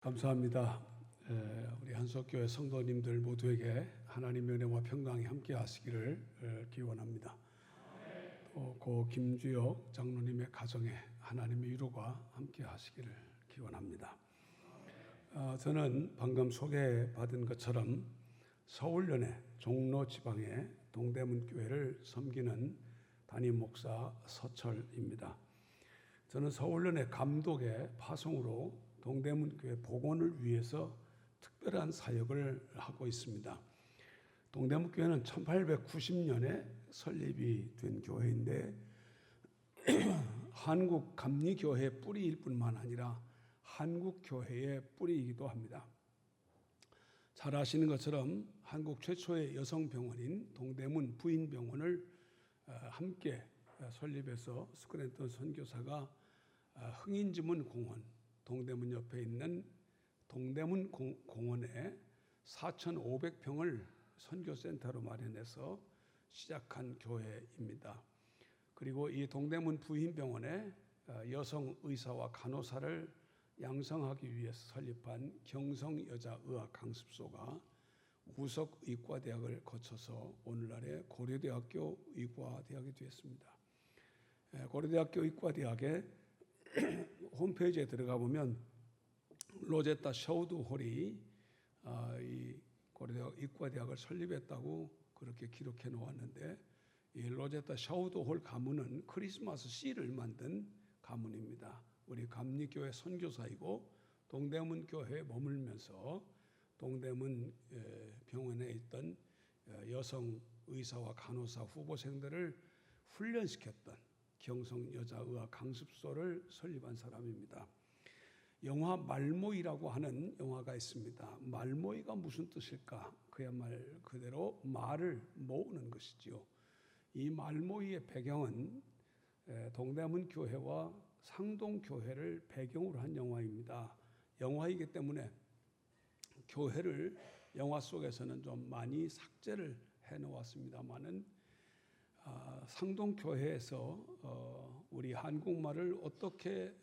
감사합니다. 우리 한석교회 성도님들 모두에게 하나님의 은혜와 평강이 함께 하시기를 기원합니다. 또 고 김주혁 장로님의 가정에 하나님의 위로가 함께 하시기를 기원합니다. 저는 방금 소개받은 것처럼 서울연의 종로 지방의 동대문 교회를 섬기는 담임 목사 서철입니다. 저는 서울연의 감독의 파송으로 동대문 교회 복원을 위해서 특별한 사역을 하고 있습니다. 동대문 교회는 1890년에 설립이 된 교회인데 한국 감리교회의 뿌리일 뿐만 아니라 한국 교회의 뿌리이기도 합니다. 잘 아시는 것처럼 한국 최초의 여성병원인 동대문 부인병원을 함께 설립해서 스크랜턴 선교사가 흥인지문 공원, 동대문 옆에 있는 동대문 공원에 4,500평을 선교센터로 마련해서 시작한 교회입니다. 그리고 이 동대문 부인병원에 여성 의사와 간호사를 양성하기 위해서 설립한 경성여자의학 강습소가 우석의과대학을 거쳐서 오늘날의 고려대학교 의과대학이 되었습니다. 고려대학교 의과대학의 홈페이지에 들어가 보면 로제타 샤우드 홀이 이 고려대학 의과대학을 설립했다고 그렇게 기록해 놓았는데, 이 로제타 샤우드 홀 가문은 크리스마스 씨를 만든 가문입니다. 우리 감리교회 선교사이고 동대문 교회에 머물면서 동대문 병원에 있던 여성 의사와 간호사 후보생들을 훈련시켰던 경성여자의학 강습소를 설립한 사람입니다. 영화 말모이라고 하는 영화가 있습니다. 말모이가 무슨 뜻일까? 그야말 그대로 말을 모으는 것이지요. 이 말모이의 배경은 동대문 교회와 상동교회를 배경으로 한 영화입니다. 영화이기 때문에 교회를 영화 속에서는 좀 많이 삭제를 해놓았습니다만은 상동교회에서 우리 한국말을 어떻게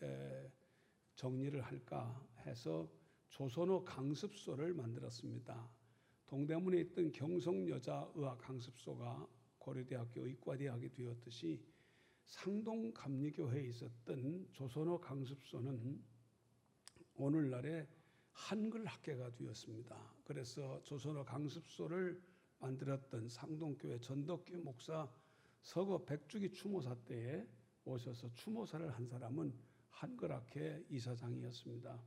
정리를 할까 해서 조선어 강습소를 만들었습니다. 동대문에 있던 경성여자의학 강습소가 고려대학교 의과대학이 되었듯이 상동감리교회에 있었던 조선어 강습소는 오늘날의 한글학계가 되었습니다. 그래서 조선어 강습소를 만들었던 상동교회 전덕규 목사 서거 백주기 추모사 때에 오셔서 추모사를 한 사람은 한글학회 이사장이었습니다.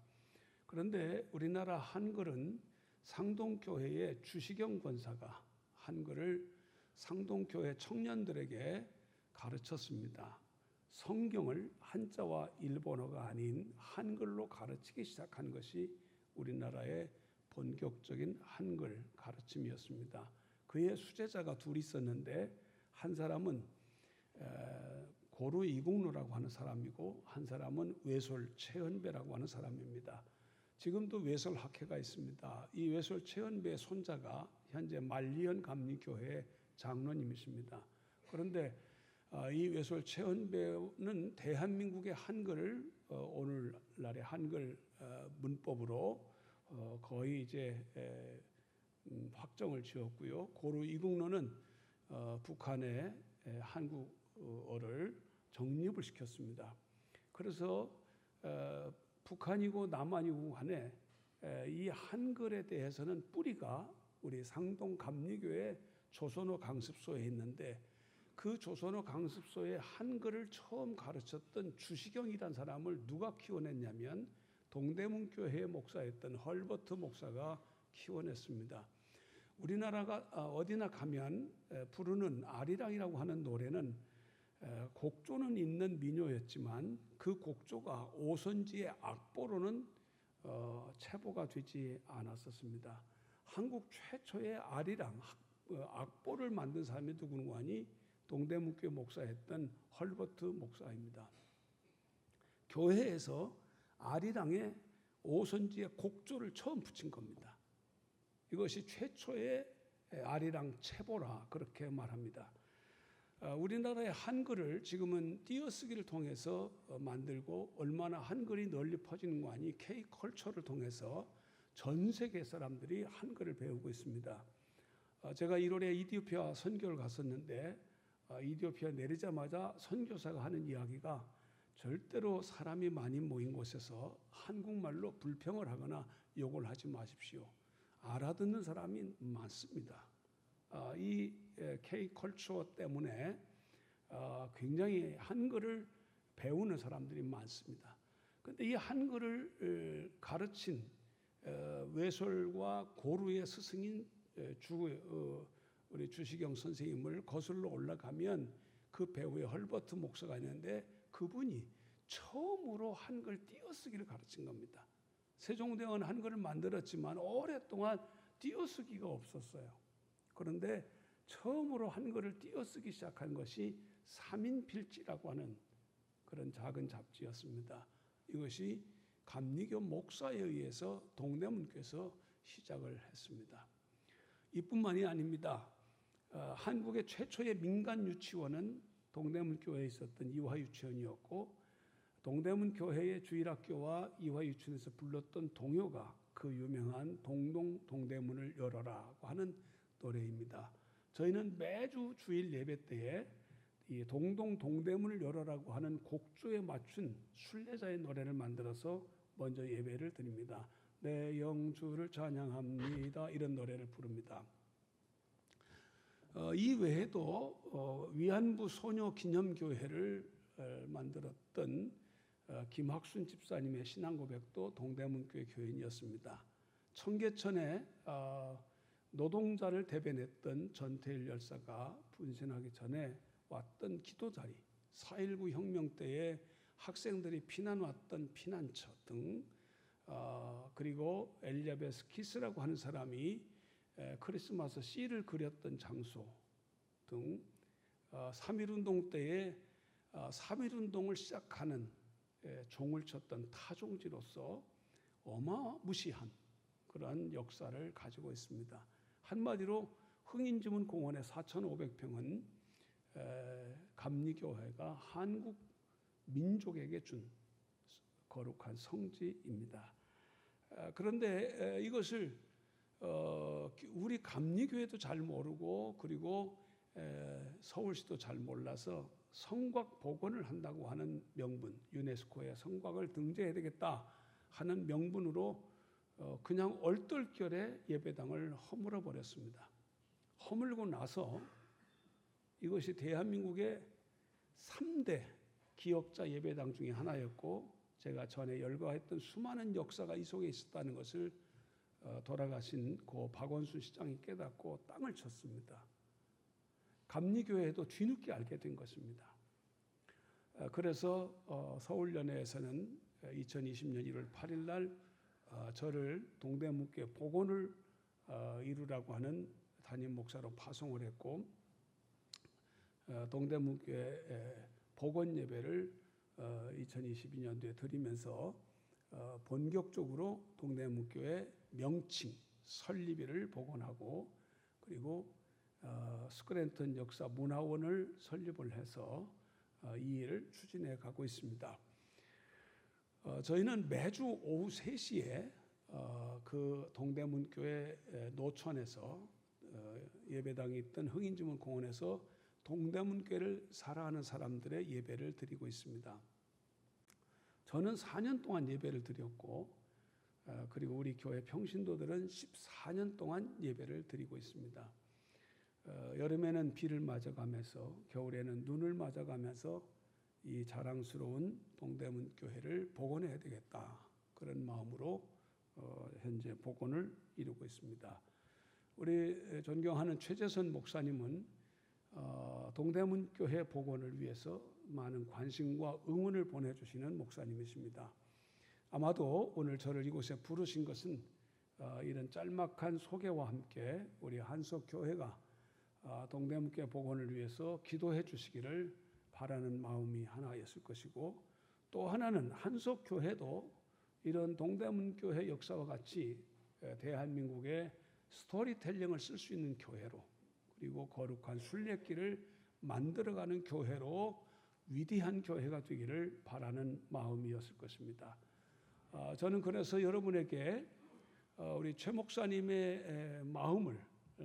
그런데 우리나라 한글은 상동교회의 주시경 권사가 한글을 상동교회 청년들에게 가르쳤습니다. 성경을 한자와 일본어가 아닌 한글로 가르치기 시작한 것이 우리나라의 본격적인 한글 가르침이었습니다. 그의 수제자가 둘 있었는데 한 사람은 고루 이국루라고 하는 사람이고 한 사람은 외솔 최은배라고 하는 사람입니다. 지금도 외솔학회가 있습니다. 이 외솔 최은배의 손자가 현재 말리연 감리교회 장로님이십니다. 그런데 이 외솔 최은배는 대한민국의 한글을 오늘날의 한글 문법으로 거의 이제 확정을 지었고요. 고루 이국루는 북한의 한국어를 정립을 시켰습니다. 그래서 북한이고 남한이고 간에 이 한글에 대해서는 뿌리가 우리 상동 감리교회 조선어 강습소에 있는데, 그 조선어 강습소에 한글을 처음 가르쳤던 주시경이라는 사람을 누가 키워냈냐면 동대문 교회의 목사였던 헐버트 목사가 키워냈습니다. 우리나라가 어디나 가면 부르는 아리랑이라고 하는 노래는 곡조는 있는 민요였지만 그 곡조가 오선지의 악보로는 체보가 되지 않았었습니다. 한국 최초의 아리랑 악보를 만든 사람이 누구누구 하니 동대문교회 목사였던 헐버트 목사입니다. 교회에서 아리랑에 오선지의 곡조를 처음 붙인 겁니다. 이것이 최초의 아리랑 체보라 그렇게 말합니다. 우리나라의 한글을 지금은 띄어쓰기를 통해서 만들고 얼마나 한글이 널리 퍼지는 거 아니 K컬처를 통해서 전 세계 사람들이 한글을 배우고 있습니다. 제가 1월에 이디오피아 선교를 갔었는데 이디오피아 내리자마자 선교사가 하는 이야기가 절대로 사람이 많이 모인 곳에서 한국말로 불평을 하거나 욕을 하지 마십시오. 알아듣는 사람이 많습니다. 이 K컬처 때문에 굉장히 한글을 배우는 사람들이 많습니다. 그런데 이 한글을 가르친 외솔과 고루의 스승인 우리 주시경 선생님을 거슬러 올라가면 그 배우의 헐버트 목사가 있는데 그분이 처음으로 한글 띄어쓰기를 가르친 겁니다. 세종대왕은 한글을 만들었지만 오랫동안 띄어쓰기가 없었어요. 그런데 처음으로 한글을 띄어쓰기 시작한 것이 삼인필지라고 하는 그런 작은 잡지였습니다. 이것이 감리교 목사에 의해서 동대문교에서 시작을 했습니다. 이뿐만이 아닙니다. 한국의 최초의 민간 유치원은 동대문교회에 있었던 이화유치원이었고 동대문교회의 주일학교와 이화유치원에서 불렀던 동요가 그 유명한 동대문을 열어라고 하는 노래입니다. 저희는 매주 주일 예배 때에 이 동대문을 열어라고 하는 곡조에 맞춘 순례자의 노래를 만들어서 먼저 예배를 드립니다. 내 영주를 찬양합니다. 이런 노래를 부릅니다. 이 외에도 위안부 소녀 기념교회를 만들었던 김학순 집사님의 신앙고백도 동대문교회 교인이었습니다. 청계천에 노동자를 대변했던 전태일 열사가 분신하기 전에 왔던 기도자리, 4.19 혁명 때에 학생들이 피난 왔던 피난처 등 그리고 엘리자베스 키스라고 하는 사람이 크리스마스 씨를 그렸던 장소 등 3.1운동 때에 3.1운동을 시작하는 종을 쳤던 타종지로서 어마무시한 그러한 역사를 가지고 있습니다. 한마디로 흥인지문 공원의 4,500평은 감리교회가 한국 민족에게 준 거룩한 성지입니다. 그런데 이것을 우리 감리교회도 잘 모르고 그리고 서울시도 잘 몰라서 성곽 복원을 한다고 하는 명분, 유네스코에 성곽을 등재해야 되겠다 하는 명분으로 그냥 얼떨결에 예배당을 허물어 버렸습니다. 허물고 나서 이것이 대한민국의 3대 기억자 예배당 중에 하나였고 제가 전에 열거했던 수많은 역사가 이 속에 있었다는 것을 돌아가신 고 박원순 시장이 깨닫고 땅을 쳤습니다. 감리교회도 뒤늦게 알게 된 것입니다. 그래서 서울연회에서는 2020년 1월 8일 날 저를 동대문교회 복원을 이루라고 하는 담임 목사로 파송을 했고 동대문교회 복원 예배를 2022년도에 드리면서 본격적으로 동대문교회 명칭 설립일을 복원하고 그리고 스크랜턴 역사 문화원을 설립을 해서 이 일을 추진해 가고 있습니다. 저희는 매주 오후 3시에 그 동대문교회 노천에서 예배당이 있던 흥인지문 공원에서 동대문교회를 사랑하는 사람들의 예배를 드리고 있습니다. 저는 4년 동안 예배를 드렸고 그리고 우리 교회 평신도들은 14년 동안 예배를 드리고 있습니다. 여름에는 비를 맞아가면서 겨울에는 눈을 맞아가면서 이 자랑스러운 동대문 교회를 복원해야 되겠다 그런 마음으로 현재 복원을 이루고 있습니다. 우리 존경하는 최재선 목사님은 동대문 교회 복원을 위해서 많은 관심과 응원을 보내주시는 목사님이십니다. 아마도 오늘 저를 이곳에 부르신 것은 이런 짤막한 소개와 함께 우리 한석교회가 동대문교회 복원을 위해서 기도해 주시기를 바라는 마음이 하나였을 것이고 또 하나는 한석교회도 이런 동대문교회 역사와 같이 대한민국의 스토리텔링을 쓸 수 있는 교회로 그리고 거룩한 순례길을 만들어가는 교회로 위대한 교회가 되기를 바라는 마음이었을 것입니다. 저는 그래서 여러분에게 우리 최 목사님의 마음을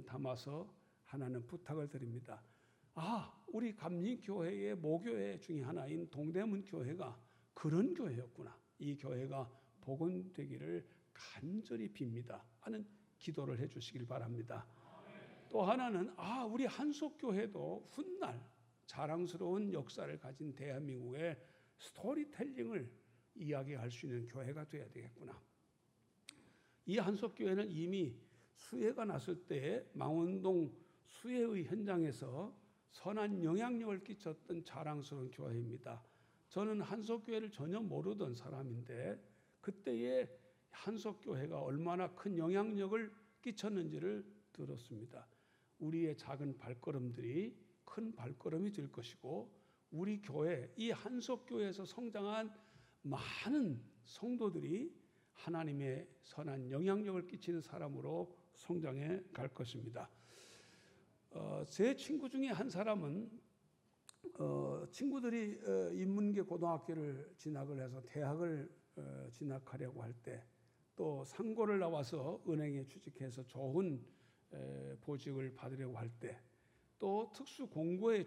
담아서 하나는 부탁을 드립니다. 우리 감리교회의 모교회 중에 하나인 동대문 교회가 그런 교회였구나. 이 교회가 복원되기를 간절히 빕니다 하는 기도를 해주시길 바랍니다. 또 하나는 우리 한속교회도 훗날 자랑스러운 역사를 가진 대한민국의 스토리텔링을 이야기할 수 있는 교회가 되어야 되겠구나. 이 한속교회는 이미 수해가 났을 때 망원동 수해의 현장에서 선한 영향력을 끼쳤던 자랑스러운 교회입니다. 저는 한속교회를 전혀 모르던 사람인데 그때의 한속교회가 얼마나 큰 영향력을 끼쳤는지를 들었습니다. 우리의 작은 발걸음들이 큰 발걸음이 될 것이고 우리 교회, 이 한속교회에서 성장한 많은 성도들이 하나님의 선한 영향력을 끼치는 사람으로 성장해 갈 것입니다. 제 친구 중에 한 사람은 친구들이 인문계 고등학교를 진학을 해서 대학을 진학하려고 할 때 또 상고를 나와서 은행에 취직해서 좋은 보직을 받으려고 할 때 또 특수 공고에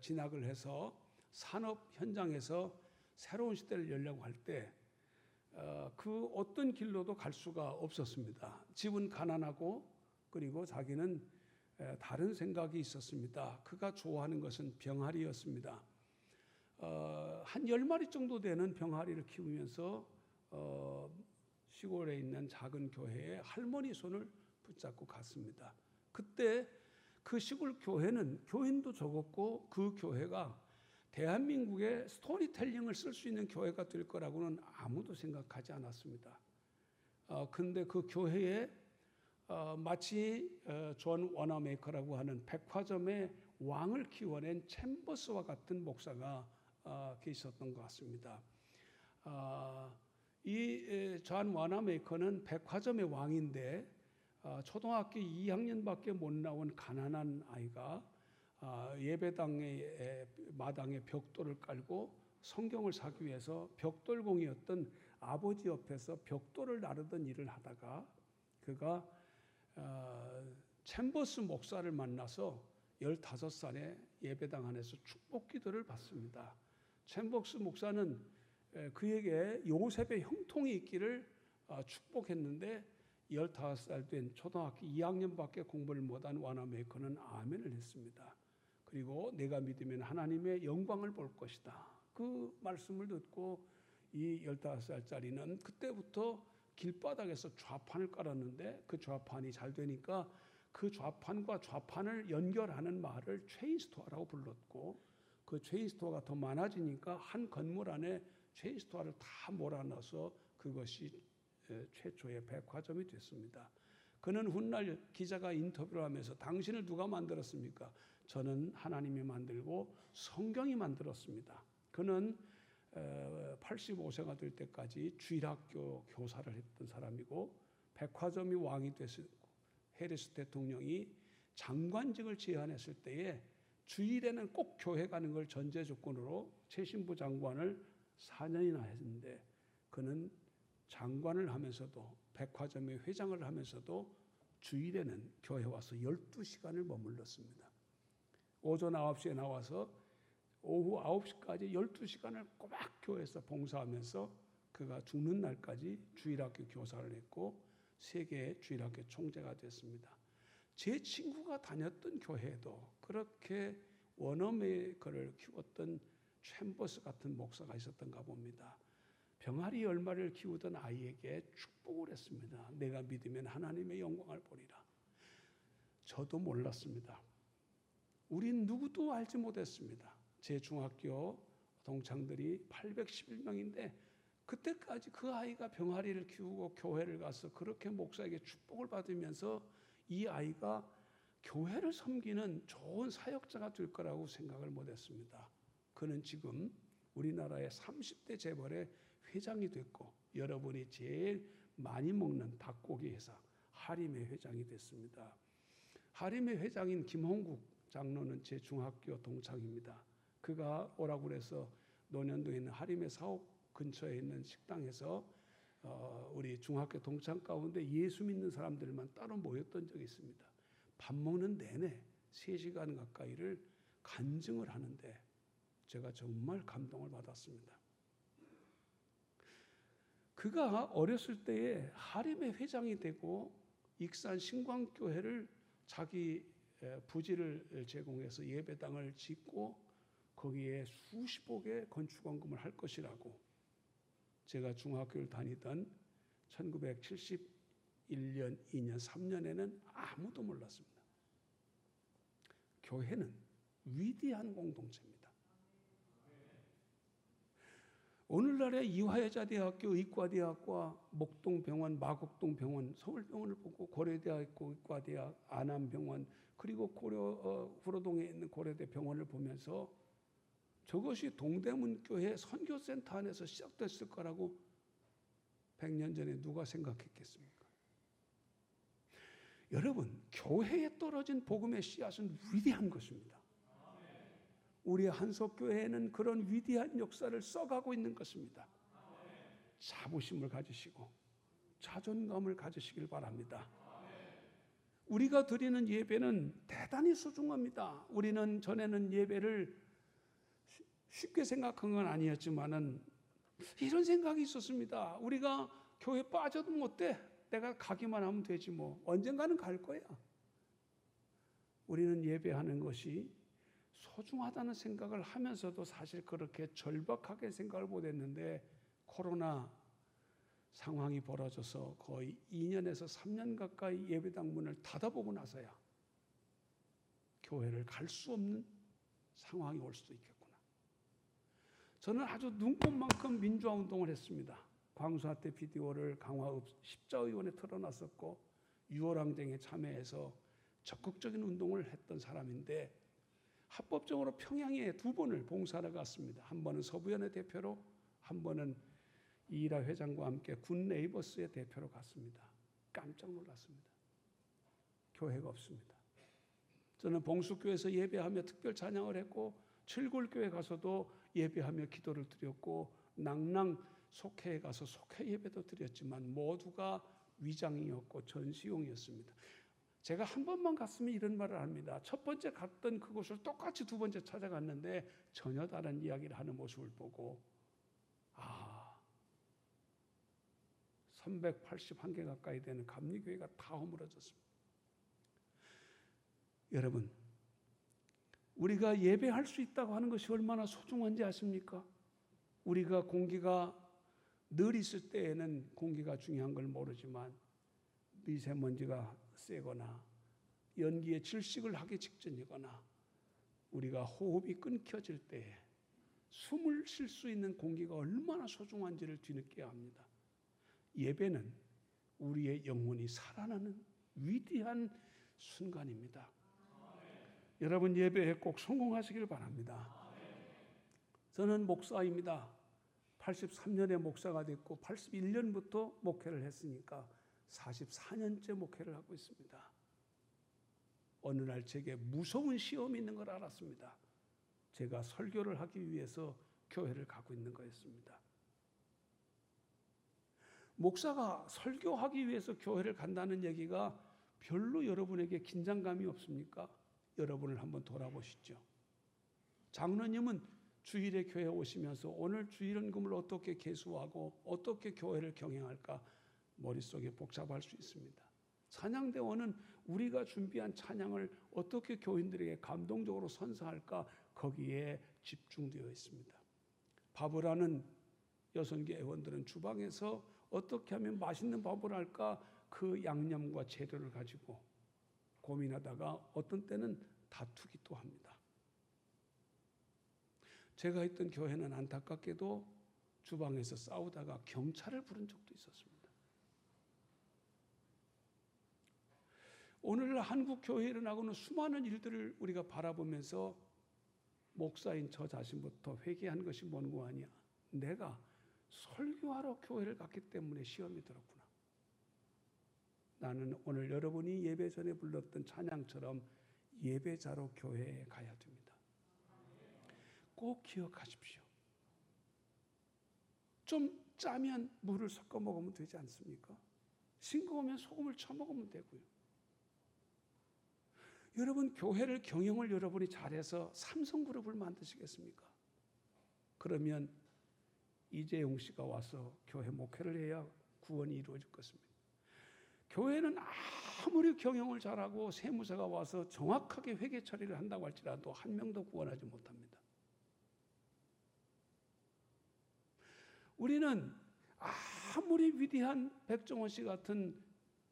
진학을 해서 산업 현장에서 새로운 시대를 열려고 할 때 그 어떤 길로도 갈 수가 없었습니다. 집은 가난하고 그리고 자기는 다른 생각이 있었습니다. 그가 좋아하는 것은 병아리였습니다. 한 10마리 정도 되는 병아리를 키우면서 시골에 있는 작은 교회에 할머니 손을 붙잡고 갔습니다. 그때 그 시골 교회는 교인도 적었고 그 교회가 대한민국의 스토리텔링을 쓸 수 있는 교회가 될 거라고는 아무도 생각하지 않았습니다. 근데 그 교회에 마치 존 워너메이커라고 하는 백화점의 왕을 키워낸 챔버스와 같은 목사가 계셨던 것 같습니다. 이 존 워너메이커는 백화점의 왕인데 초등학교 2학년밖에 못 나온 가난한 아이가 예배당의 마당에 벽돌을 깔고 성경을 사기 위해서 벽돌공이었던 아버지 옆에서 벽돌을 나르던 일을 하다가 그가 챔버스 목사를 만나서 15살에 예배당 안에서 축복 기도를 받습니다. 챔버스 목사는 그에게 요셉의 형통이 있기를 축복했는데 15살 된 초등학교 2학년밖에 공부를 못한 워너메이커는 아멘을 했습니다. 그리고 내가 믿으면 하나님의 영광을 볼 것이다. 그 말씀을 듣고 이 15살짜리는 그때부터 길바닥에서 좌판을 깔았는데 그 좌판이 잘 되니까 그 좌판과 좌판을 연결하는 말을 체인스토어라고 불렀고 그 체인스토어가 더 많아지니까 한 건물 안에 체인스토어를 다 몰아넣어서 그것이 최초의 백화점이 됐습니다. 그는 훗날 기자가 인터뷰를 하면서 당신을 누가 만들었습니까? 저는 하나님이 만들고 성경이 만들었습니다. 그는 85세가 될 때까지 주일학교 교사를 했던 사람이고 백화점이 왕이 됐고 해리스 대통령이 장관직을 제안했을 때에 주일에는 꼭 교회 가는 걸 전제 조건으로 최신부 장관을 4년이나 했는데 그는 장관을 하면서도 백화점의 회장을 하면서도 주일에는 교회 와서 12시간을 머물렀습니다. 오전 9시에 나와서 오후 9시까지 12시간을 꼬박 교회에서 봉사하면서 그가 죽는 날까지 주일학교 교사를 했고 세계의 주일학교 총재가 됐습니다. 제 친구가 다녔던 교회에도 그렇게 워너메이커를 키웠던 챔버스 같은 목사가 있었던가 봅니다. 병아리 10마리를 키우던 아이에게 축복을 했습니다. 내가 믿으면 하나님의 영광을 보리라. 저도 몰랐습니다. 우린 누구도 알지 못했습니다. 제 중학교 동창들이 811명인데 그때까지 그 아이가 병아리를 키우고 교회를 가서 그렇게 목사에게 축복을 받으면서 이 아이가 교회를 섬기는 좋은 사역자가 될 거라고 생각을 못했습니다. 그는 지금 우리나라의 30대 재벌의 회장이 됐고 여러분이 제일 많이 먹는 닭고기 회사 하림의 회장이 됐습니다. 하림의 회장인 김홍국 장로는 제 중학교 동창입니다. 그가 오라고 그래서 논현동에 있는 하림의 사옥 근처에 있는 식당에서 우리 중학교 동창 가운데 예수 믿는 사람들만 따로 모였던 적이 있습니다. 밥 먹는 내내 3시간 가까이를 간증을 하는데 제가 정말 감동을 받았습니다. 그가 어렸을 때에 하림의 회장이 되고 익산 신광교회를 자기 부지를 제공해서 예배당을 짓고 거기에 수십억의 건축원금을 할 것이라고 제가 중학교를 다니던 1971년, 2년, 3년에는 아무도 몰랐습니다. 교회는 위대한 공동체입니다. 오늘날의 이화여자대학교 의과대학과 목동병원, 마곡동병원, 서울병원을 보고 고려대학교 의과대학, 안암병원, 그리고 구로동에 있는 고려대 병원을 보면서 저것이 동대문교회 선교센터 안에서 시작됐을 거라고 100년 전에 누가 생각했겠습니까? 여러분, 교회에 떨어진 복음의 씨앗은 위대한 것입니다. 우리 한석교회는 그런 위대한 역사를 써가고 있는 것입니다. 자부심을 가지시고 자존감을 가지시길 바랍니다. 우리가 드리는 예배는 대단히 소중합니다. 우리는 전에는 예배를 쉽게 생각한 건 아니었지만은 이런 생각이 있었습니다. 우리가 교회 빠져도 못 돼. 내가 가기만 하면 되지 뭐. 언젠가는 갈 거야. 우리는 예배하는 것이 소중하다는 생각을 하면서도 사실 그렇게 절박하게 생각을 못했는데 코로나 상황이 벌어져서 거의 2년에서 3년 가까이 예배당 문을 닫아보고 나서야 교회를 갈 수 없는 상황이 올 수도 있겠구나. 저는 아주 눈꽃만큼 민주화 운동을 했습니다. 광수화 때 비디오를 강화읍 십자의원에 틀어놨었고 6월항쟁에 참여해서 적극적인 운동을 했던 사람인데 합법적으로 평양에 2번을 봉사를 갔습니다. 한 번은 서부연의 대표로, 한 번은 이일화 회장과 함께 군 네이버스의 대표로 갔습니다. 깜짝 놀랐습니다. 교회가 없습니다. 저는 봉수교회에서 예배하며 특별 찬양을 했고 칠굴교회 가서도 예배하며 기도를 드렸고 낭랑 속회에 가서 속회 예배도 드렸지만 모두가 위장이었고 전시용이었습니다. 제가 한 번만 갔으면 이런 말을 합니다. 첫 번째 갔던 그곳을 똑같이 2번째 찾아갔는데 전혀 다른 이야기를 하는 모습을 보고 381개 가까이 되는 감리교회가 다 허물어졌습니다. 여러분, 우리가 예배할 수 있다고 하는 것이 얼마나 소중한지 아십니까? 우리가 공기가 늘 있을 때에는 공기가 중요한 걸 모르지만 미세먼지가 세거나 연기에 질식을 하기 직전이거나 우리가 호흡이 끊겨질 때에 숨을 쉴 수 있는 공기가 얼마나 소중한지를 뒤늦게 합니다. 예배는 우리의 영혼이 살아나는 위대한 순간입니다. 여러분 예배에 꼭 성공하시길 바랍니다. 저는 목사입니다. 83년에 목사가 됐고 81년부터 목회를 했으니까 44년째 목회를 하고 있습니다. 어느 날 제게 무서운 시험이 있는 걸 알았습니다. 제가 설교를 하기 위해서 교회를 가고 있는 거였습니다. 목사가 설교하기 위해서 교회를 간다는 얘기가 별로 여러분에게 긴장감이 없습니까? 여러분을 한번 돌아보시죠. 장로님은 주일에 교회에 오시면서 오늘 주일헌금을 어떻게 계수하고 어떻게 교회를 경영할까 머릿속에 복잡할 수 있습니다. 찬양대원은 우리가 준비한 찬양을 어떻게 교인들에게 감동적으로 선사할까 거기에 집중되어 있습니다. 밥을 하는 여성계 회원들은 주방에서 어떻게 하면 맛있는 밥을 할까 그 양념과 재료를 가지고 고민하다가 어떤 때는 다투기도 합니다. 제가 있던 교회는 안타깝게도 주방에서 싸우다가 경찰을 부른 적도 있었습니다. 오늘날 한국 교회에 일어나고는 수많은 일들을 우리가 바라보면서 목사인 저 자신부터 회개한 것이 뭔고 아니야. 내가 설교하러 교회를 갔기 때문에 시험이 들었구나. 나는 오늘 여러분이 예배 전에 불렀던 찬양처럼 예배자로 교회에 가야 됩니다. 꼭 기억하십시오. 좀 짜면 물을 섞어 먹으면 되지 않습니까? 싱거우면 소금을 쳐 먹으면 되고요. 여러분, 교회를 경영을 여러분이 잘해서 삼성그룹을 만드시겠습니까? 그러면 이재용 씨가 와서 교회 목회를 해야 구원이 이루어질 것입니다. 교회는 아무리 경영을 잘하고 세무사가 와서 정확하게 회계 처리를 한다고 할지라도 한 명도 구원하지 못합니다. 우리는 아무리 위대한 백종원 씨 같은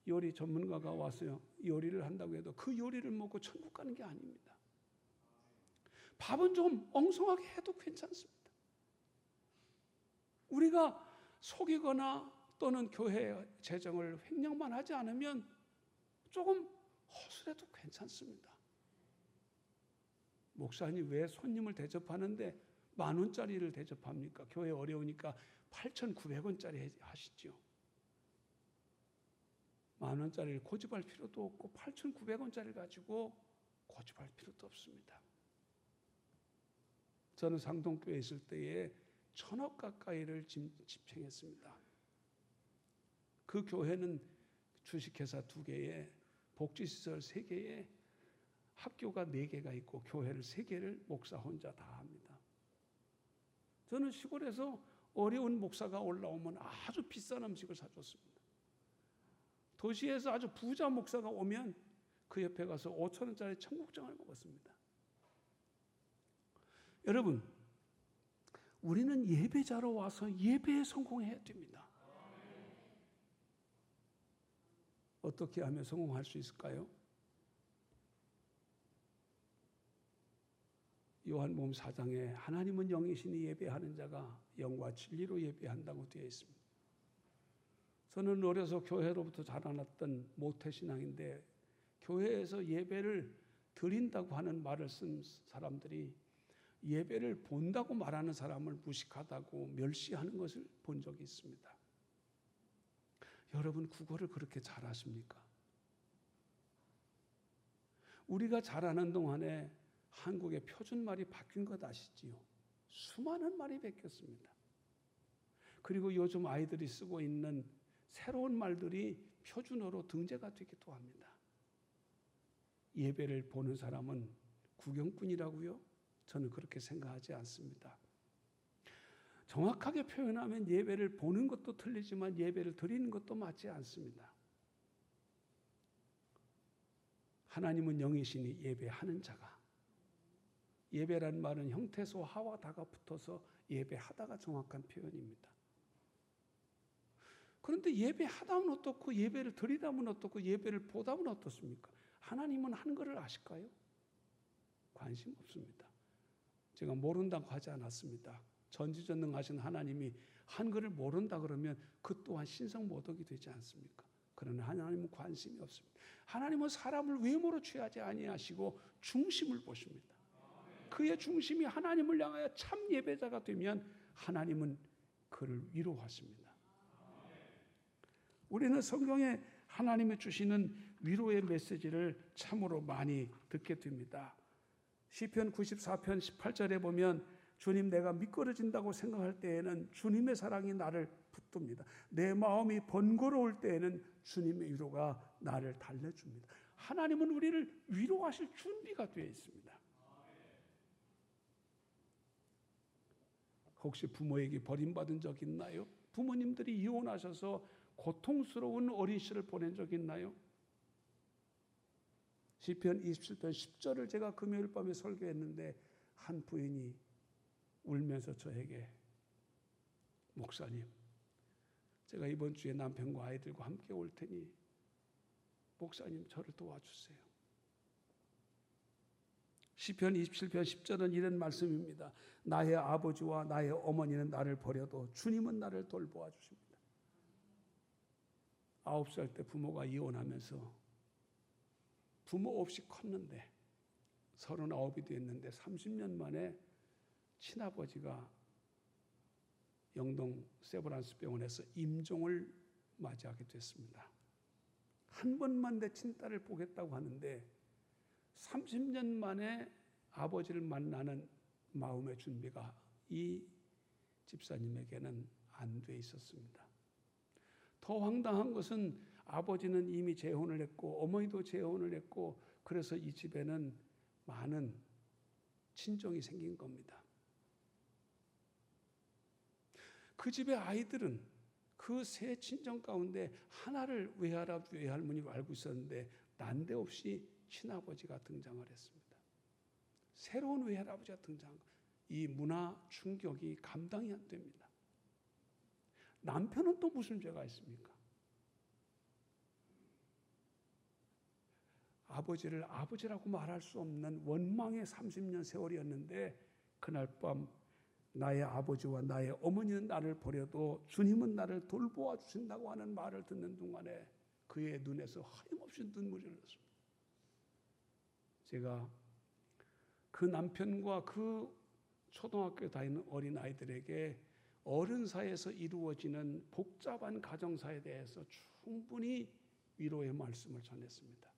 요리 전문가가 와서 요리를 한다고 해도 그 요리를 먹고 천국 가는 게 아닙니다. 밥은 좀 엉성하게 해도 괜찮습니다. 우리가 속이거나 또는 교회 재정을 횡령만 하지 않으면 조금 허술해도 괜찮습니다. 목사님 왜 손님을 대접하는데 10,000원짜리를 대접합니까? 교회 어려우니까 8,900원짜리 하시죠. 10,000원짜리를 고집할 필요도 없고 8,900원짜리를 가지고 고집할 필요도 없습니다. 저는 상동교회에 있을 때에 1,000억 가까이를 집행했습니다. 그 교회는 주식회사 2개에 복지시설 3개에 학교가 4개가 있고 교회를 3개를 목사 혼자 다 합니다. 저는 시골에서 어려운 목사가 올라오면 아주 비싼 음식을 사줬습니다. 도시에서 아주 부자 목사가 오면 그 옆에 가서 5,000원짜리 청국장을 먹었습니다. 여러분, 우리는 예배자로 와서 예배에 성공해야 됩니다. 어떻게 하면 성공할 수 있을까요? 요한복음 4장에 하나님은 영이시니 예배하는 자가 영과 진리로 예배한다고 되어 있습니다. 저는 어려서 교회로부터 자라났던 모태신앙인데 교회에서 예배를 드린다고 하는 말을 쓴 사람들이 예배를 본다고 말하는 사람을 무식하다고 멸시하는 것을 본 적이 있습니다. 여러분, 국어를 그렇게 잘하십니까? 우리가 잘하는 동안에 한국의 표준말이 바뀐 것 아시지요? 수많은 말이 바뀌었습니다. 그리고 요즘 아이들이 쓰고 있는 새로운 말들이 표준어로 등재가 되기도 합니다. 예배를 보는 사람은 구경꾼이라고요? 저는 그렇게 생각하지 않습니다. 정확하게 표현하면 예배를 보는 것도 틀리지만 예배를 드리는 것도 맞지 않습니다. 하나님은 영이시니 예배하는 자가. 예배란 말은 형태소 하와 다가 붙어서 예배하다가 정확한 표현입니다. 그런데 예배하다면 어떻고 예배를 드리다면 어떻고 예배를 보다면 어떻습니까? 하나님은 한글을 아실까요? 관심 없습니다. 제가 모른다고 하지 않았습니다. 전지전능하신 하나님이 한글을 모른다 그러면 그 또한 신성모독이 되지 않습니까? 그러나 하나님은 관심이 없습니다. 하나님은 사람을 외모로 취하지 아니하시고 중심을 보십니다. 그의 중심이 하나님을 향하여 참 예배자가 되면 하나님은 그를 위로하십니다. 우리는 성경에 하나님이 주시는 위로의 메시지를 참으로 많이 듣게 됩니다. 시편 94편 18절에 보면 주님, 내가 미끄러진다고 생각할 때에는 주님의 사랑이 나를 붙듭니다. 내 마음이 번거로울 때에는 주님의 위로가 나를 달래줍니다. 하나님은 우리를 위로하실 준비가 되어 있습니다. 혹시 부모에게 버림받은 적 있나요? 부모님들이 이혼하셔서 고통스러운 어린 시를 보낸 적 있나요? 시편 27편 10절을 제가 금요일 밤에 설교했는데 한 부인이 울면서 저에게, 목사님, 제가 이번 주에 남편과 아이들과 함께 올 테니 목사님 저를 도와주세요. 시편 27편 10절은 이런 말씀입니다. 나의 아버지와 나의 어머니는 나를 버려도 주님은 나를 돌보아 주십니다. 9살 때 부모가 이혼하면서 부모 없이 컸는데 39이 됐는데 30년 만에 친아버지가 영동 세브란스 병원에서 임종을 맞이하게 됐습니다. 한 번만 내 친딸을 보겠다고 하는데 30년 만에 아버지를 만나는 마음의 준비가 이 집사님에게는 안 돼 있었습니다. 더 황당한 것은 아버지는 이미 재혼을 했고 어머니도 재혼을 했고, 그래서 이 집에는 많은 친정이 생긴 겁니다. 그 집의 아이들은 그 세 친정 가운데 하나를 외할아버지 외할머니로 알고 있었는데 난데없이 친아버지가 등장을 했습니다. 새로운 외할아버지가 등장한 것. 이 문화 충격이 감당이 안 됩니다. 남편은 또 무슨 죄가 있습니까? 아버지를 아버지라고 말할 수 없는 원망의 30년 세월이었는데, 그날 밤 나의 아버지와 나의 어머니는 나를 버려도 주님은 나를 돌보아 주신다고 하는 말을 듣는 동안에 그의 눈에서 하염없이 눈물이 흘렀습니다. 제가 그 남편과 그 초등학교에 다니는 어린아이들에게 어른 사이에서 이루어지는 복잡한 가정사에 대해서 충분히 위로의 말씀을 전했습니다.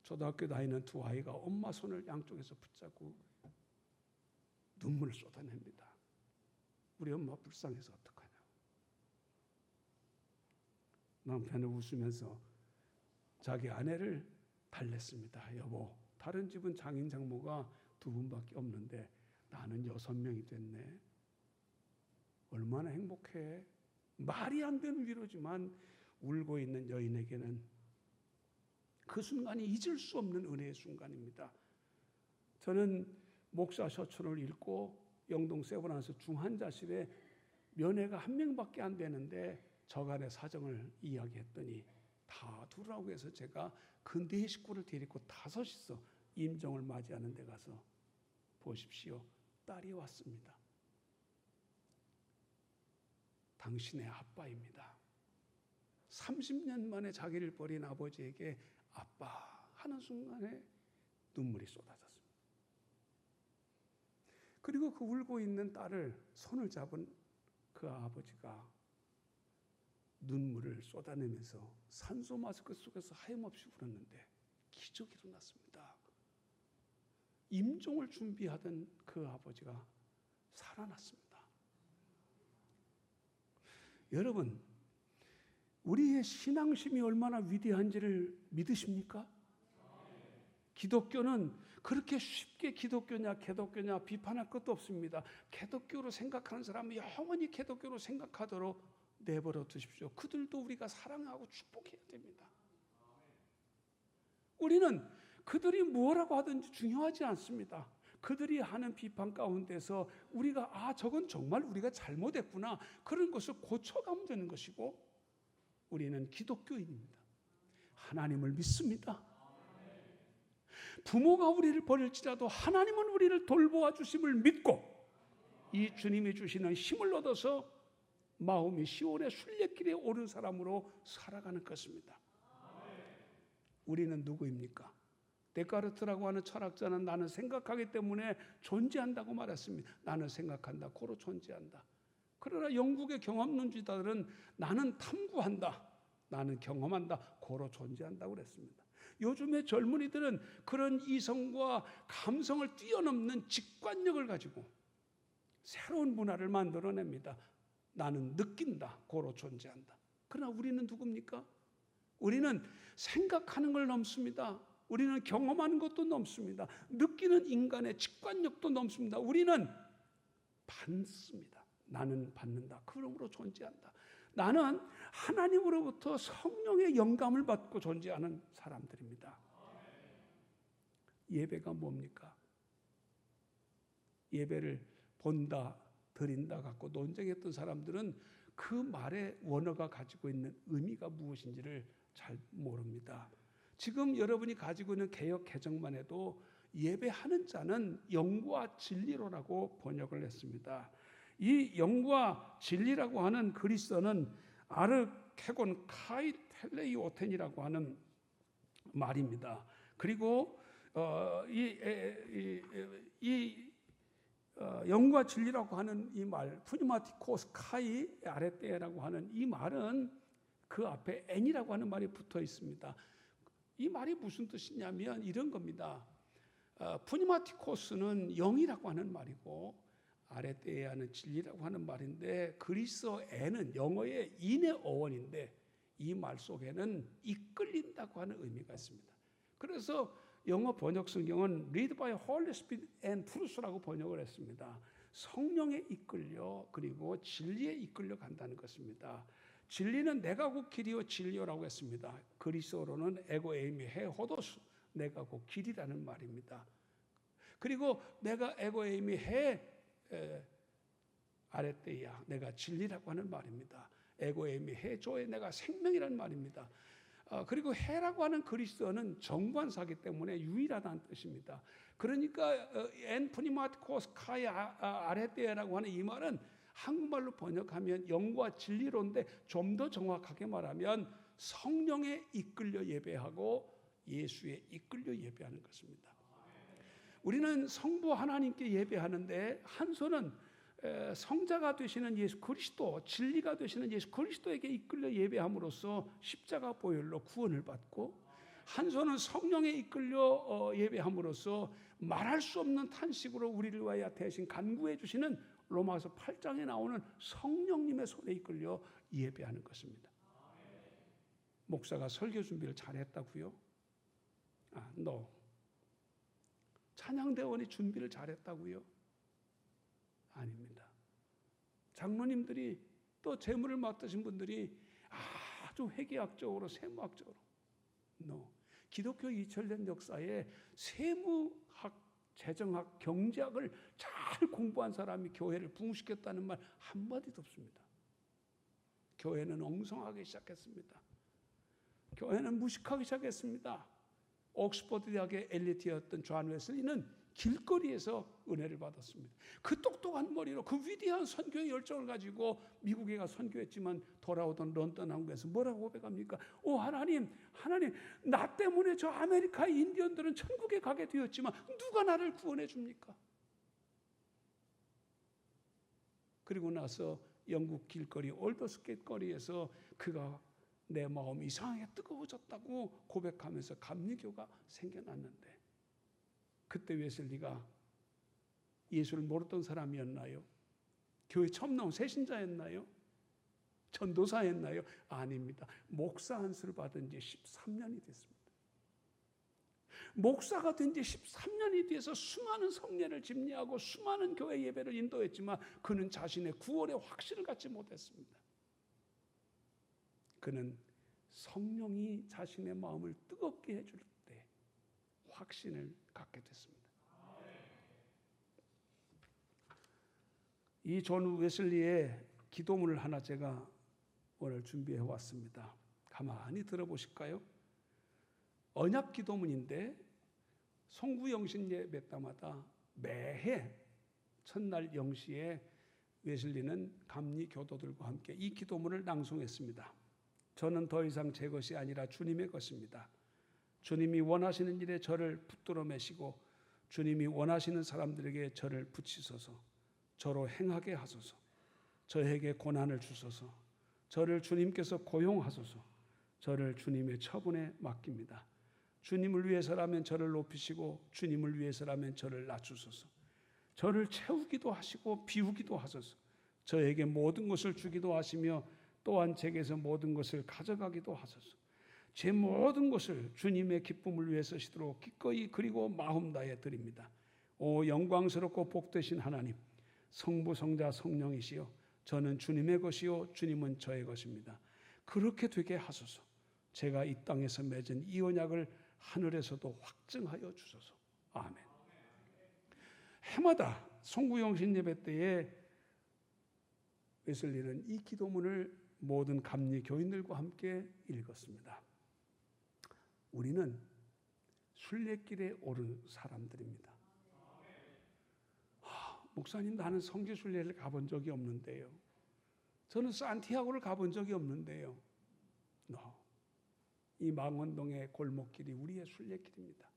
초등학교 다니는 두 아이가 엄마 손을 양쪽에서 붙잡고 눈물을 쏟아냅니다. 우리 엄마 불쌍해서 어떡하냐고. 남편은 웃으면서 자기 아내를 달랬습니다. 여보, 다른 집은 장인 장모가 2분밖에 없는데 나는 6명이 됐네. 얼마나 행복해. 말이 안 되는 위로지만 울고 있는 여인에게는 그 순간이 잊을 수 없는 은혜의 순간입니다. 저는 목사 서천을 읽고 영동 세브란스 중환자실에 면회가 1명밖에 안 되는데 저간의 사정을 이야기했더니 다 두라고 해서 제가 그 4식구를 데리고 5이서 임종을 맞이하는 데 가서 보십시오. 딸이 왔습니다. 당신의 아빠입니다. 30년 만에 자기를 버린 아버지에게 아빠 하는 순간에 눈물이 쏟아졌습니다. 그리고 그 울고 있는 딸을 손을 잡은 그 아버지가 눈물을 쏟아내면서 산소 마스크 속에서 하염없이 울었는데 기적이 일어났습니다. 임종을 준비하던 그 아버지가 살아났습니다. 여러분, 우리의 신앙심이 얼마나 위대한지를 믿으십니까? 기독교는 그렇게 쉽게 기독교냐 개독교냐 비판할 것도 없습니다. 개독교로 생각하는 사람은 영원히 개독교로 생각하도록 내버려 두십시오. 그들도 우리가 사랑하고 축복해야 됩니다. 우리는 그들이 뭐라고 하든지 중요하지 않습니다. 그들이 하는 비판 가운데서 우리가 저건 정말 우리가 잘못했구나, 그런 것을 고쳐가면 되는 것이고, 우리는 기독교인입니다. 하나님을 믿습니다. 부모가 우리를 버릴지라도 하나님은 우리를 돌보아 주심을 믿고 이 주님이 주시는 힘을 얻어서 마음이 시온의 순례길에 오른 사람으로 살아가는 것입니다. 우리는 누구입니까? 데카르트라고 하는 철학자는 나는 생각하기 때문에 존재한다고 말했습니다. 나는 생각한다, 고로 존재한다. 그러나 영국의 경험론주의자들은 나는 탐구한다, 나는 경험한다, 고로 존재한다고 그랬습니다. 요즘의 젊은이들은 그런 이성과 감성을 뛰어넘는 직관력을 가지고 새로운 문화를 만들어냅니다. 나는 느낀다, 고로 존재한다. 그러나 우리는 누굽니까? 우리는 생각하는 걸 넘습니다. 우리는 경험하는 것도 넘습니다. 느끼는 인간의 직관력도 넘습니다. 우리는 받습니다. 나는 받는다. 그러므로 존재한다. 나는 하나님으로부터 성령의 영감을 받고 존재하는 사람들입니다. 예배가 뭡니까? 예배를 본다, 드린다 갖고 논쟁했던 사람들은 그 말의 원어가 가지고 있는 의미가 무엇인지를 잘 모릅니다. 지금 여러분이 가지고 있는 개역 개정만 해도 예배하는 자는 영과 진리로라고 번역을 했습니다. 이 영과 진리라고 하는 그리스어는 아르케곤 카이 텔레이오텐이라고 하는 말입니다. 그리고 영과 진리라고 하는 이 말, 푸니마티코스 카이 아레테라고 하는 이 말은 그 앞에 N이라고 하는 말이 붙어 있습니다. 이 말이 무슨 뜻이냐면 이런 겁니다. 푸니마티코스는 영이라고 하는 말이고 아레테아는 진리라고 하는 말인데 그리스어에는 영어의 인의 어원인데 이 말 속에는 이끌린다고 하는 의미가 있습니다. 그래서 영어 번역 성경은 read by Holy Spirit and truth라고 번역을 했습니다. 성령에 이끌려 그리고 진리에 이끌려 간다는 것입니다. 진리는 내가 곧 길이요 진리요라고 했습니다. 그리스어로는 에고 에이미 해 호도스 내가 곧 길이라는 말입니다. 그리고 내가 에고 에이미 해 아레테야 내가 진리라고 하는 말입니다. 에고 에이미 해 조에 내가 생명이라는 말입니다. 그리고 해라고 하는 그리스어는 정관사기 때문에 유일하다는 뜻입니다. 그러니까 엔프니마티코스 카이 아레테야라고 하는 이 말은 한국말로 번역하면 영과 진리로인데 좀 더 정확하게 말하면 성령에 이끌려 예배하고 예수에 이끌려 예배하는 것입니다. 우리는 성부 하나님께 예배하는데 한 손은 성자가 되시는 예수 그리스도, 진리가 되시는 예수 그리스도에게 이끌려 예배함으로써 십자가 보혈로 구원을 받고 한 손은 성령에 이끌려 예배함으로써 말할 수 없는 탄식으로 우리를 위하여 대신 간구해 주시는 로마서 8장에 나오는 성령님의 손에 이끌려 예배하는 것입니다. 목사가 설교 준비를 잘했다고요? no. 찬양대원이 준비를 잘했다고요? 아닙니다. 장로님들이 또 재물을 맡으신 분들이 아주 회계학적으로 세무학적으로 no. 기독교 2000년 역사에 세무학, 재정학, 경제학을 잘 공부한 사람이 교회를 부흥시켰다는 말 한마디도 없습니다. 교회는 엉성하기 시작했습니다. 교회는 무식하기 시작했습니다. 옥스퍼드 대학의 엘리트였던 존 웨슬리는 길거리에서 은혜를 받았습니다. 그 똑똑한 머리로 그 위대한 선교의 열정을 가지고 미국에 가 선교했지만 돌아오던 런던 항구에서 뭐라고 고백합니까? 오 하나님 나 때문에 저 아메리카의 인디언들은 천국에 가게 되었지만 누가 나를 구원해 줍니까? 그리고 나서 영국 길거리 올더스게이트 거리에서 그가 내 마음이 이상하게 뜨거워졌다고 고백하면서 감리교가 생겨났는데 그때 웨슬리가 예수를 모르던 사람이었나요? 교회 처음 나온 새신자였나요? 전도사였나요? 아닙니다. 목사 안수를 받은 지 13년이 됐습니다. 목사가 된 지 13년이 돼서 수많은 성례를 집례하고 수많은 교회 예배를 인도했지만 그는 자신의 구원의 확신을 갖지 못했습니다. 그는 성령이 자신의 마음을 뜨겁게 해줄 때 확신을 갖게 됐습니다. 이 존 웨슬리의 기도문을 하나 제가 오늘 준비해 왔습니다. 가만히 들어보실까요? 언약 기도문인데 송구영신 예배 때마다 매해 첫날 0시에 웨슬리는 감리 교도들과 함께 이 기도문을 낭송했습니다. 저는 더 이상 제 것이 아니라 주님의 것입니다. 주님이 원하시는 일에 저를 붙들어 매시고 주님이 원하시는 사람들에게 저를 붙이소서. 저로 행하게 하소서. 저에게 고난을 주소서. 저를 주님께서 고용하소서. 저를 주님의 처분에 맡깁니다. 주님을 위해서라면 저를 높이시고 주님을 위해서라면 저를 낮추소서. 저를 채우기도 하시고 비우기도 하소서. 저에게 모든 것을 주기도 하시며 또한 제게서 모든 것을 가져가기도 하소서. 제 모든 것을 주님의 기쁨을 위해 쓰시도록 기꺼이 그리고 마음 다해 드립니다. 오 영광스럽고 복되신 하나님, 성부 성자 성령이시여 저는 주님의 것이요 주님은 저의 것입니다. 그렇게 되게 하소서. 제가 이 땅에서 맺은 이 언약을 하늘에서도 확증하여 주소서. 아멘. 해마다 송구영신 예배 때에 웨슬리는 이 기도문을 모든 감리 교인들과 함께 읽었습니다. 우리는 순례길에 오른 사람들입니다. 목사님 나는 성지 순례를 가본 적이 없는데요. 저는 산티아고를 가본 적이 없는데요. 이 망원동의 골목길이 우리의 순례길입니다.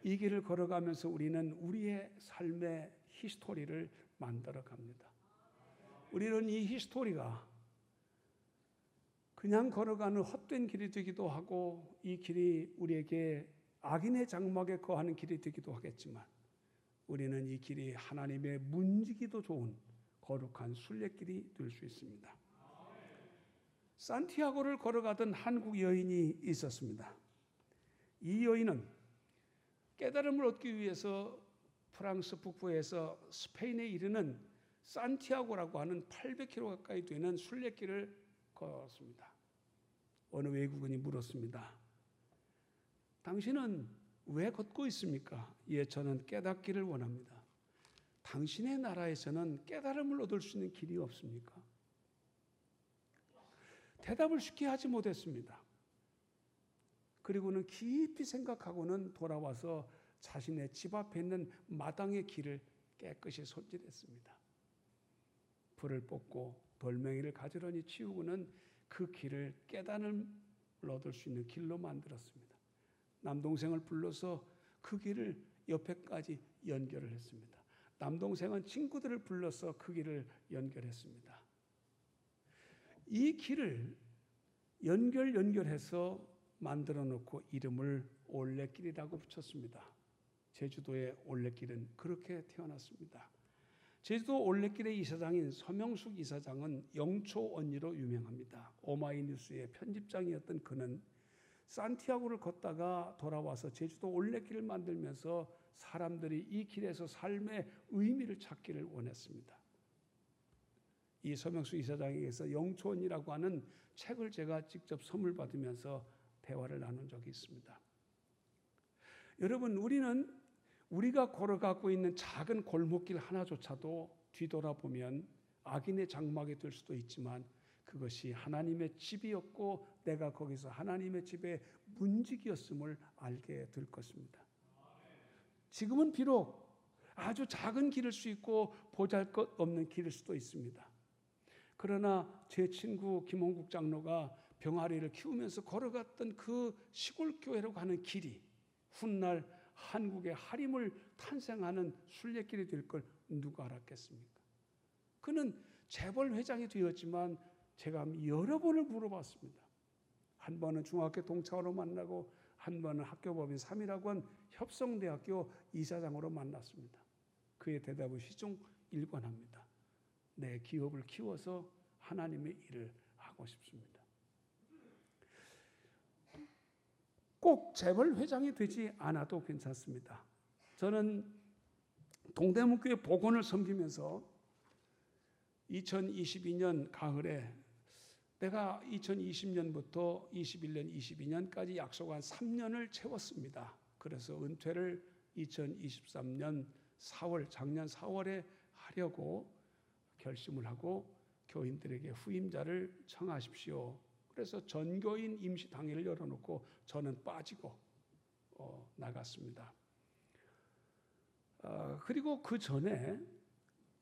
이 길을 걸어가면서 우리는 우리의 삶의 히스토리를 만들어 갑니다. 우리는 이 히스토리가 그냥 걸어가는 헛된 길이 되기도 하고 이 길이 우리에게 악인의 장막에 거하는 길이 되기도 하겠지만 우리는 이 길이 하나님의 문지기도 좋은 거룩한 순례길이 될 수 있습니다. 산티아고를 걸어가던 한국 여인이 있었습니다. 이 여인은 깨달음을 얻기 위해서 프랑스 북부에서 스페인에 이르는 산티아고라고 하는 800km 가까이 되는 순례길을 걸었습니다. 어느 외국인이 물었습니다. 당신은 왜 걷고 있습니까? 예, 저는 깨닫기를 원합니다. 당신의 나라에서는 깨달음을 얻을 수 있는 길이 없습니까? 대답을 쉽게 하지 못했습니다. 그리고는 깊이 생각하고는 돌아와서 자신의 집 앞에 있는 마당의 길을 깨끗이 손질했습니다. 불을 뻗고 돌멩이를 가지런히 치우고는 그 길을 깨달음을 얻을 수 있는 길로 만들었습니다. 남동생을 불러서 그 길을 옆에까지 연결을 했습니다. 남동생은 친구들을 불러서 그 길을 연결했습니다. 이 길을 연결해서 만들어 놓고 이름을 올레길이라고 붙였습니다. 제주도의 올레길은 그렇게 태어났습니다. 제주도 올레길의 이사장인 서명숙 이사장은 영초 언니로 유명합니다. 오마이뉴스의 편집장이었던 그는 산티아고를 걷다가 돌아와서 제주도 올레길을 만들면서 사람들이 이 길에서 삶의 의미를 찾기를 원했습니다. 이 서명숙 이사장에게서 영초언이라고 하는 책을 제가 직접 선물 받으면서 대화를 나눈 적이 있습니다. 여러분, 우리가 걸어가고 있는 작은 골목길 하나조차도 뒤돌아보면 악인의 장막이 될 수도 있지만 그것이 하나님의 집이었고 내가 거기서 하나님의 집의 문지기였음을 알게 될 것입니다. 지금은 비록 아주 작은 길일 수 있고 보잘것없는 길일 수도 있습니다. 그러나 제 친구 김홍국 장로가 병아리를 키우면서 걸어갔던 그 시골 교회로 가는 길이 훗날 한국의 하림을 탄생하는 순례길이 될 걸 누가 알았겠습니까? 그는 재벌 회장이 되었지만 제가 여러 번을 물어봤습니다. 한 번은 중학교 동창으로 만나고 한 번은 학교법인 3.1학원 협성대학교 이사장으로 만났습니다. 그의 대답은 시종 일관합니다. 내 기업을 키워서 하나님의 일을 하고 싶습니다. 꼭 재벌 회장이 되지 않아도 괜찮습니다. 저는 동대문교회 복원을 섬기면서 2022년 가을에 내가 2020년부터 21년, 22년까지 약속한 3년을 채웠습니다. 그래서 은퇴를 2023년 4월, 작년 4월에 하려고 결심을 하고 교인들에게 후임자를 청하십시오. 그래서 전교인 임시당회를 열어놓고 저는 빠지고 나갔습니다. 그리고 그 전에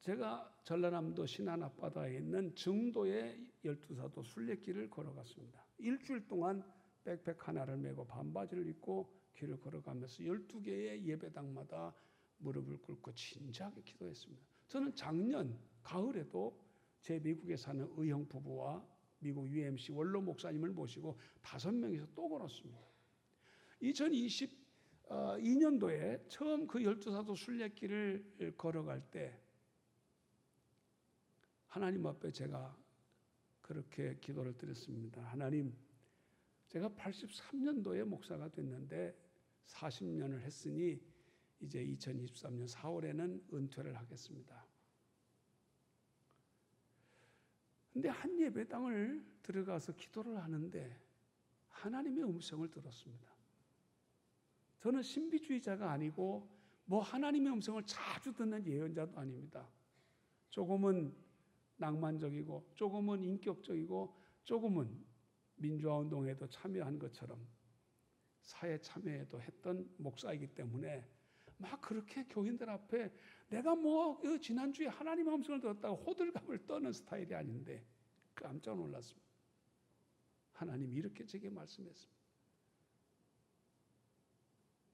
제가 전라남도 신안 앞바다에 있는 증도의 12사도 순례길을 걸어갔습니다. 일주일 동안 백팩 하나를 메고 반바지를 입고 길을 걸어가면서 12개의 예배당마다 무릎을 꿇고 진지하게 기도했습니다. 저는 작년 가을에도 제 미국에 사는 의형 부부와 미국 UMC 원로 목사님을 모시고 5명이서 또 걸었습니다. 2022년도에 처음 그 12사도 순례길을 걸어갈 때 하나님 앞에 제가 그렇게 기도를 드렸습니다. 하나님, 제가 83년도에 목사가 됐는데 40년을 했으니 이제 2023년 4월에는 은퇴를 하겠습니다. 근데 한 예배당을 들어가서 기도를 하는데 하나님의 음성을 들었습니다. 저는 신비주의자가 아니고 뭐 하나님의 음성을 자주 듣는 예언자도 아닙니다. 조금은 낭만적이고 조금은 인격적이고 조금은 민주화운동에도 참여한 것처럼 사회 참여에도 했던 목사이기 때문에 막 그렇게 교인들 앞에 내가 뭐 지난주에 하나님의 음성을 들었다고 호들갑을 떠는 스타일이 아닌데 깜짝 놀랐습니다. 하나님이 이렇게 제게 말씀했습니다.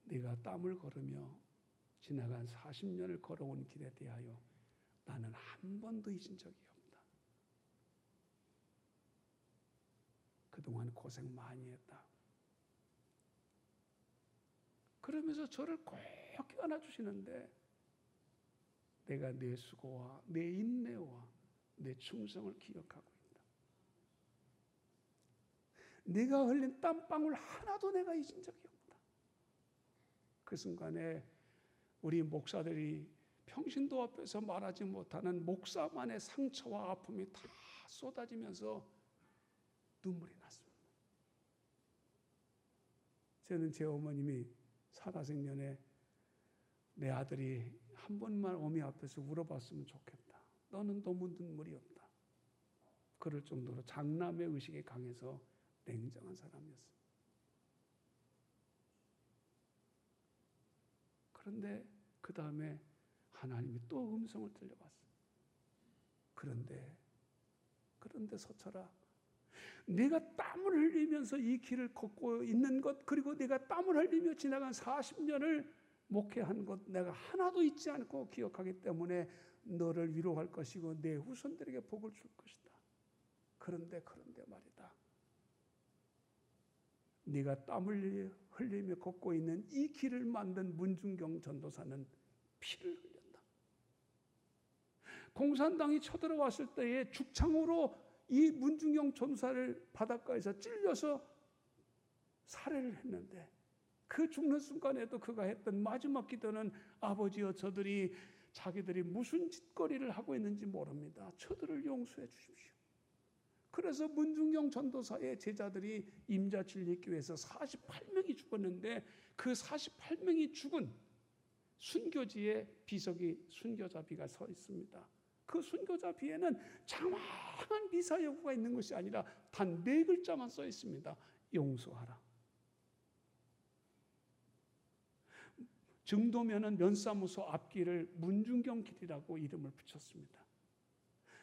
네가 땀을 걸으며 지나간 40년을 걸어온 길에 대하여 나는 한 번도 잊은 적이 없다. 그동안 고생 많이 했다. 그러면서 저를 꼭 안아주시는데 내가 내 수고와 내 인내와 내 충성을 기억하고 있다. 네가 흘린 땀방울 하나도 내가 잊은 적이 없다. 그 순간에 우리 목사들이 평신도 앞에서 말하지 못하는 목사만의 상처와 아픔이 다 쏟아지면서 눈물이 났습니다. 저는 제 어머님이 살아생전에 내 아들이 한 번만 어미 앞에서 울어봤으면 좋겠다. 너는 너무 눈물이 없다. 그럴 정도로 장남의 의식이 강해서 냉정한 사람이었어요. 그런데 그 다음에 하나님이 또 음성을 들려봤어요. 그런데 서철아, 네가 땀을 흘리면서 이 길을 걷고 있는 것, 그리고 네가 땀을 흘리며 지나간 40년을 목회한 것 내가 하나도 잊지 않고 기억하기 때문에 너를 위로할 것이고 내 후손들에게 복을 줄 것이다. 그런데 말이다. 네가 땀을 흘리며 걷고 있는 이 길을 만든 문중경 전도사는 피를 흘렸다. 공산당이 쳐들어왔을 때에 죽창으로 이 문중경 전도사를 바닷가에서 찔려서 살해를 했는데 그 죽는 순간에도 그가 했던 마지막 기도는 아버지여 자기들이 무슨 짓거리를 하고 있는지 모릅니다. 저들을 용서해 주십시오. 그래서 문중경 전도사의 제자들이 임자진리교회에서 48명이 죽었는데 그 48명이 죽은 순교지에 비석이 순교자비가 서 있습니다. 그 순교자비에는 장황한 미사여구가 있는 것이 아니라 단 4글자만 써 있습니다. 용서하라. 증도면은 면사무소 앞길을 문중경길이라고 이름을 붙였습니다.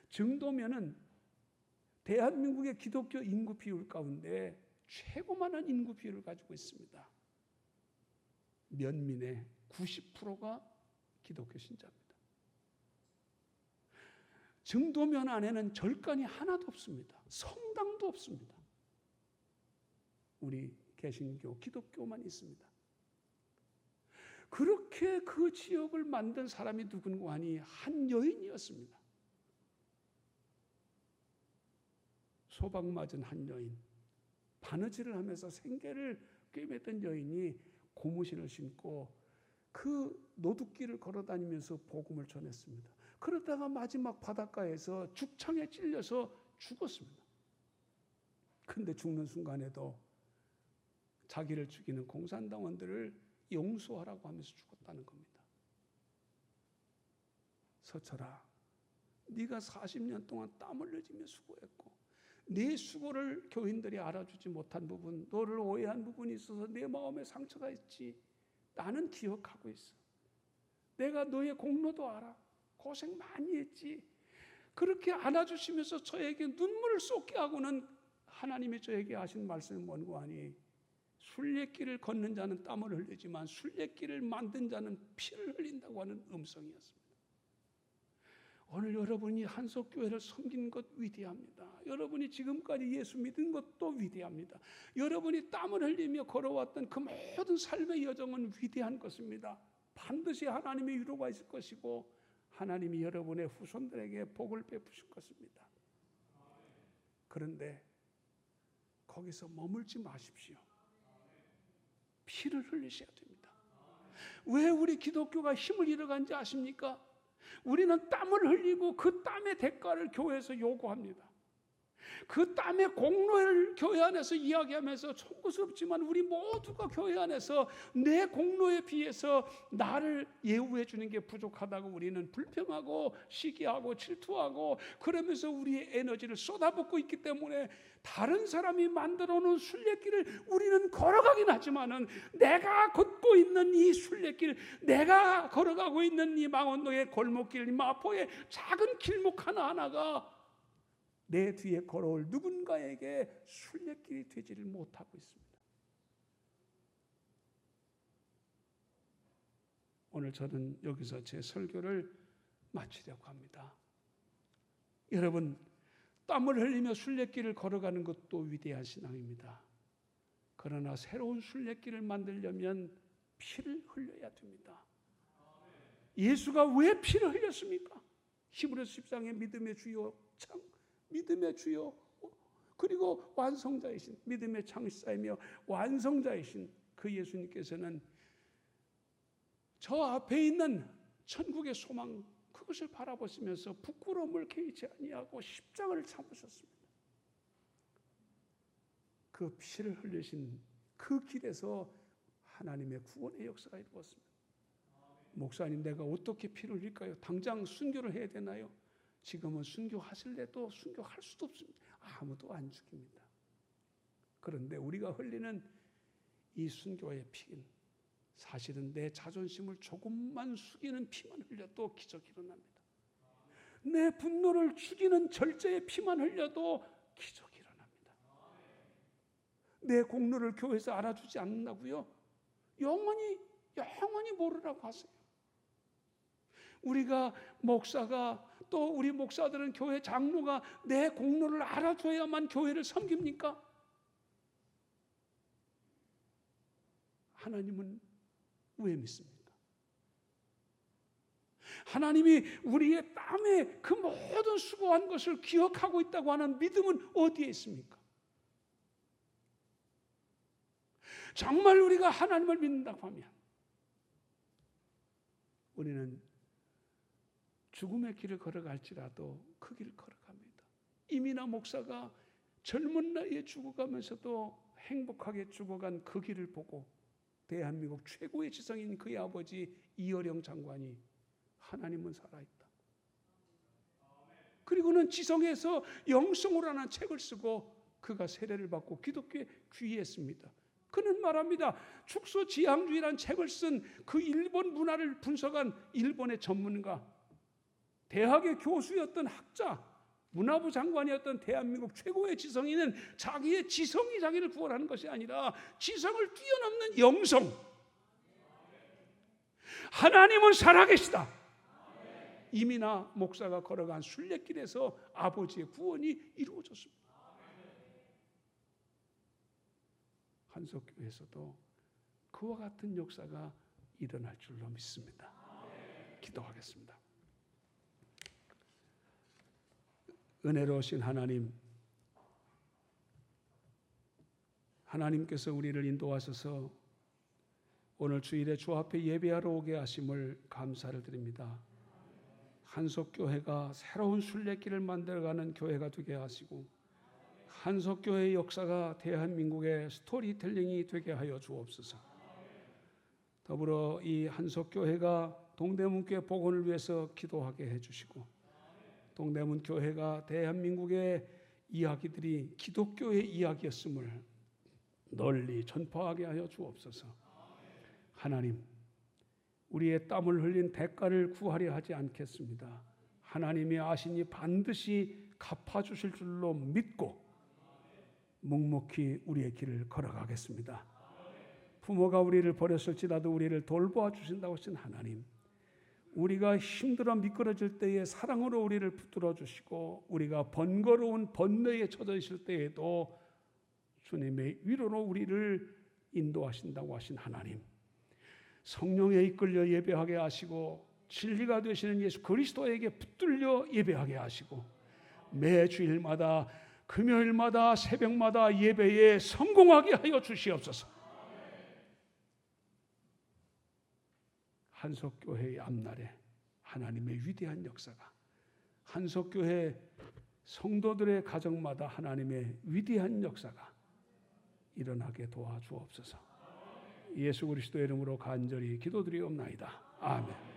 증도면은 대한민국의 기독교 인구 비율 가운데 최고 많은 인구 비율을 가지고 있습니다. 면민의 90%가 기독교 신자입니다. 증도면 안에는 절간이 하나도 없습니다. 성당도 없습니다. 우리 개신교, 기독교만 있습니다. 그렇게 그 지역을 만든 사람이 누군가 하니 한 여인이었습니다. 소방 맞은 한 여인, 바느질을 하면서 생계를 꿰맸던 여인이 고무신을 신고 그 노둣길을 걸어다니면서 복음을 전했습니다. 그러다가 마지막 바닷가에서 죽창에 찔려서 죽었습니다. 그런데 죽는 순간에도 자기를 죽이는 공산당원들을 용서하라고 하면서 죽었다는 겁니다. 서철아, 네가 40년 동안 땀을 흘리며 수고했고 네 수고를 교인들이 알아주지 못한 부분, 너를 오해한 부분이 있어서 내 마음에 상처가 있지. 나는 기억하고 있어. 내가 너의 공로도 알아. 고생 많이 했지. 그렇게 안아주시면서 저에게 눈물을 쏟게 하고는 하나님이 저에게 하신 말씀은 뭔고 하니 순례길을 걷는 자는 땀을 흘리지만 순례길을 만든 자는 피를 흘린다고 하는 음성이었습니다. 오늘 여러분이 한석교회를 섬긴 것 위대합니다. 여러분이 지금까지 예수 믿은 것도 위대합니다. 여러분이 땀을 흘리며 걸어왔던 그 모든 삶의 여정은 위대한 것입니다. 반드시 하나님의 위로가 있을 것이고 하나님이 여러분의 후손들에게 복을 베푸실 것입니다. 그런데 거기서 머물지 마십시오. 피를 흘리셔야 됩니다. 왜 우리 기독교가 힘을 잃어간지 아십니까? 우리는 땀을 흘리고 그 땀의 대가를 교회에서 요구합니다. 그 땀의 공로를 교회 안에서 이야기하면서 송구스럽지만 우리 모두가 교회 안에서 내 공로에 비해서 나를 예우해 주는 게 부족하다고 우리는 불평하고 시기하고 질투하고 그러면서 우리의 에너지를 쏟아붓고 있기 때문에 다른 사람이 만들어 놓은 순례길을 우리는 걸어가긴 하지만은 내가 걷고 있는 이 순례길, 내가 걸어가고 있는 이 망원동의 골목길, 마포의 작은 길목 하나하나가 내 뒤에 걸어올 누군가에게 순례길이 되지를 못하고 있습니다. 오늘 저는 여기서 제 설교를 마치려고 합니다. 여러분, 땀을 흘리며 순례길을 걸어가는 것도 위대한 신앙입니다. 그러나 새로운 순례길을 만들려면 피를 흘려야 됩니다. 예수가 왜 피를 흘렸습니까? 히브리서 10장에 믿음의 주요 참, 믿음의 주요, 그리고 완성자이신, 믿음의 창시자이며 완성자이신 그 예수님께서는 저 앞에 있는 천국의 소망, 그것을 바라보시면서 부끄러움을 개의치 아니하고 십자가를 참으셨습니다. 그 피를 흘리신 그 길에서 하나님의 구원의 역사가 이루어졌습니다. 목사님, 내가 어떻게 피를 흘릴까요? 당장 순교를 해야 되나요? 지금은 순교하실래도 순교할 수도 없습니다. 아무도 안 죽입니다. 그런데 우리가 흘리는 이 순교의 피는 사실은 내 자존심을 조금만 숙이는 피만 흘려도 기적이 일어납니다. 내 분노를 죽이는 절제의 피만 흘려도 기적이 일어납니다. 내 공로를 교회에서 알아주지 않는다고요? 영원히 모르라고 하세요. 우리가 목사가, 또 우리 목사들은 교회 장로가 내 공로를 알아줘야만 교회를 섬깁니까? 하나님은 왜 믿습니까? 하나님이 우리의 땀에 그 모든 수고한 것을 기억하고 있다고 하는 믿음은 어디에 있습니까? 정말 우리가 하나님을 믿는다고 하면 우리는 죽음의 길을 걸어갈지라도 그 길을 걸어갑니다. 이민아 목사가 젊은 나이에 죽어가면서도 행복하게 죽어간 그 길을 보고 대한민국 최고의 지성인 그의 아버지 이어령 장관이 하나님은 살아있다. 그리고는 지성에서 영성으로라는 책을 쓰고 그가 세례를 받고 기독교에 귀의했습니다. 그는 말합니다. 축소지향주의라는 책을 쓴 그 일본 문화를 분석한 일본의 전문가, 대학의 교수였던 학자, 문화부 장관이었던 대한민국 최고의 지성인은 자기의 지성이 자기를 구원하는 것이 아니라 지성을 뛰어넘는 영성, 하나님은 살아계시다. 이민아 목사가 걸어간 순례길에서 아버지의 구원이 이루어졌습니다. 한석교에서도 그와 같은 역사가 일어날 줄로 믿습니다. 기도하겠습니다. 은혜로우신 하나님, 하나님께서 우리를 인도하셔서 오늘 주일에 주 앞에 예배하러 오게 하심을 감사를 드립니다. 한석교회가 새로운 순례길을 만들어가는 교회가 되게 하시고 한석교회의 역사가 대한민국의 스토리텔링이 되게 하여 주옵소서. 더불어 이 한석교회가 동대문교회 복원을 위해서 기도하게 해주시고 동대문교회가 대한민국의 이야기들이 기독교의 이야기였음을 널리 전파하게 하여 주옵소서. 하나님, 우리의 땀을 흘린 대가를 구하려 하지 않겠습니다. 하나님이 아시니 반드시 갚아주실 줄로 믿고 묵묵히 우리의 길을 걸어가겠습니다. 부모가 우리를 버렸을지라도 우리를 돌보아 주신다고 하신 하나님, 우리가 힘들어 미끄러질 때에 사랑으로 우리를 붙들어 주시고 우리가 번거로운 번뇌에 처져 있을 때에도 주님의 위로로 우리를 인도하신다고 하신 하나님, 성령에 이끌려 예배하게 하시고 진리가 되시는 예수 그리스도에게 붙들려 예배하게 하시고 매 주일마다 금요일마다 새벽마다 예배에 성공하게 하여 주시옵소서. 한석교회의 앞날에 하나님의 위대한 역사가, 한석교회 성도들의 가정마다 하나님의 위대한 역사가 일어나게 도와주옵소서. 예수 그리스도의 이름으로 간절히 기도드리옵나이다. 아멘.